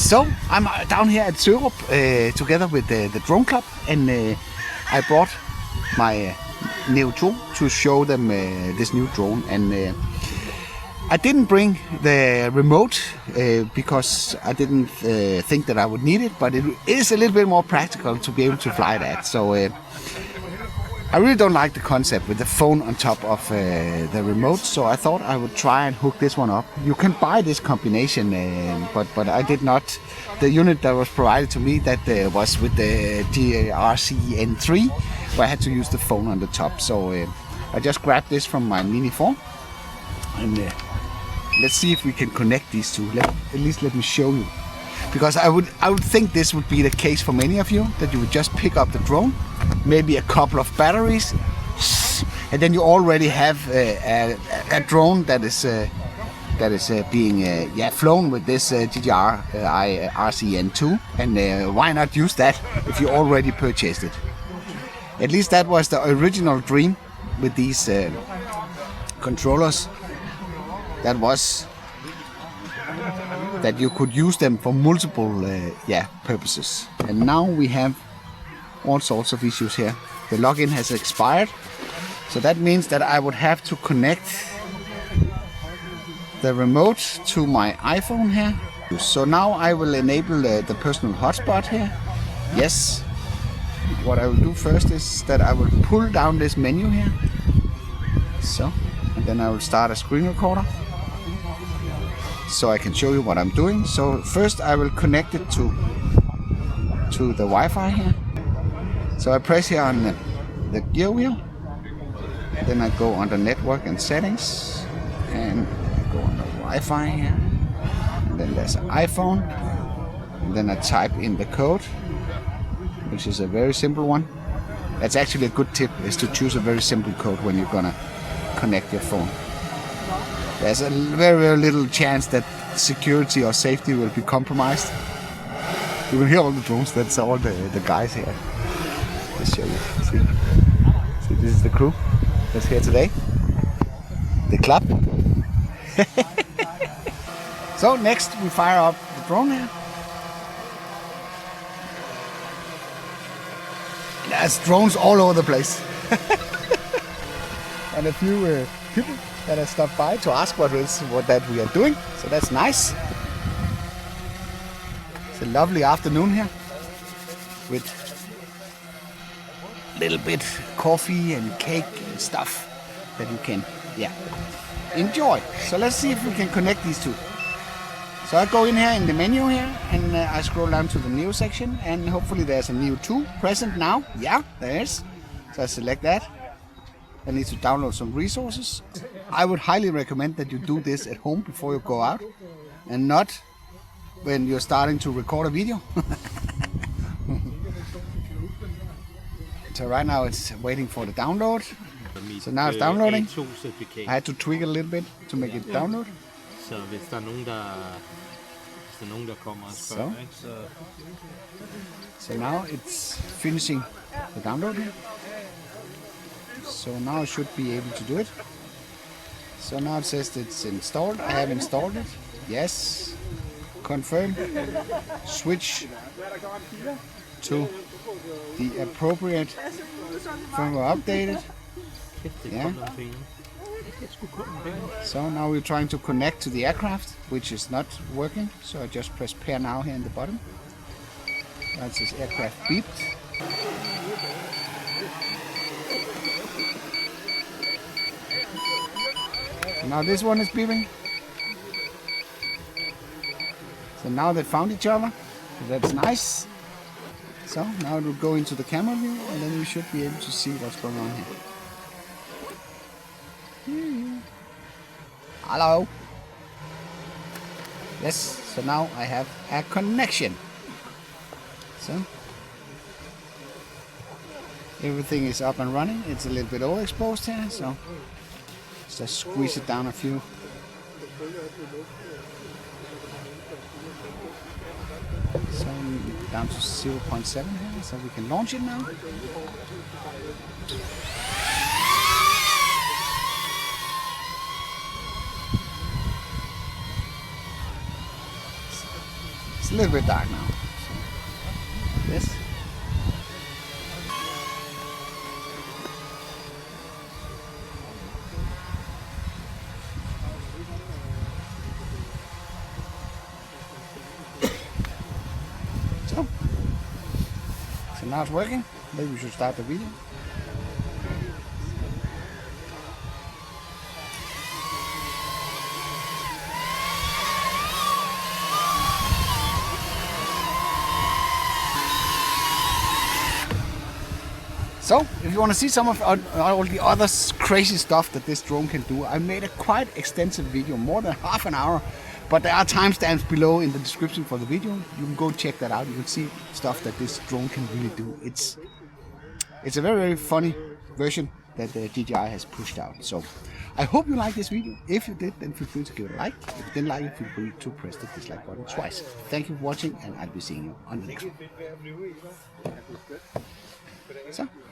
So I'm down here at Sørup together with the drone club, and I brought my Neo 2 to show them this new drone. And I didn't bring the remote because I didn't think that I would need it, but it is a little bit more practical to be able to fly that. So I really don't like the concept with the phone on top of the remote, so I thought I would try and hook this one up. You can buy this combination, but I did not. The unit that was provided to me, that was with the DJI RC N3, where I had to use the phone on the top. So I just grabbed this from my Mini 4, and let's see if we can connect these two. At least let me show you, because I would think this would be the case for many of you, that you would just pick up the drone, maybe a couple of batteries, and then you already have a drone that is being flown with this DJI RC N2. And why not use that if you already purchased it? At least that was the original dream with these controllers. That was that you could use them for multiple purposes. And now we have all sorts of issues here. The login has expired, so that means that I would have to connect the remote to my iPhone here. So now I will enable the personal hotspot here. Yes. What I will do first is that I will pull down this menu here. So, and then I will start a screen recorder, so I can show you what I'm doing. So first I will connect it to the Wi-Fi here. So I press here on the gear wheel, then I go under network and settings, and I go under Wi-Fi here, and then there's an iPhone, and then I type in the code, which is a very simple one. That's actually a good tip, is to choose a very simple code when you're gonna connect your phone. There's a very, very little chance that security or safety will be compromised. You will hear all the drones. That's all the guys here. Let's show you. See, this is the crew that's here today. The club. So next we fire up the drone here. There's drones all over the place. And a few people that have stopped by to ask what that we are doing. So that's nice. It's a lovely afternoon here with a little bit coffee and cake and stuff that you can enjoy. So let's see if we can connect these two. So I go in here in the menu here, and I scroll down to the Neo section, and hopefully there's a Neo 2 present now. Yeah, there is. So I select that. I need to download some resources. I would highly recommend that you do this at home before you go out, and not when you're starting to record a video. So right now it's waiting for the download. So now it's downloading. I had to tweak it a little bit to make it download. Så hvis der er nogen der kommer og spørger, so now it's finishing the download here. So now I should be able to do it. So now it says it's installed. I have installed it. Yes. Confirm. Switch to the appropriate firmware updated. Yeah. So now we're trying to connect to the aircraft, which is not working. So I just press pair now here in the bottom. That says aircraft beeped. Now this one is beeping. So now they found each other. So that's nice. So now it will go into the camera view, and then we should be able to see what's going on here. Hello. Yes, so now I have a connection. So everything is up and running. It's a little bit overexposed here, so just squeeze it down a few. So down to 0.7 here, so we can launch it now. It's a little bit dark now. Yes. So now it's working. Maybe we should start the video. So, if you want to see some of all the other crazy stuff that this drone can do, I made a quite extensive video, more than half an hour, but there are timestamps below in the description for the video. You can go check that out. You can see stuff that this drone can really do. It's a very, very funny version that the DJI has pushed out. So, I hope you liked this video. If you did, then feel free to give it a like. If you didn't like it, feel free to press the dislike button twice. Thank you for watching, and I'll be seeing you on the next one. So.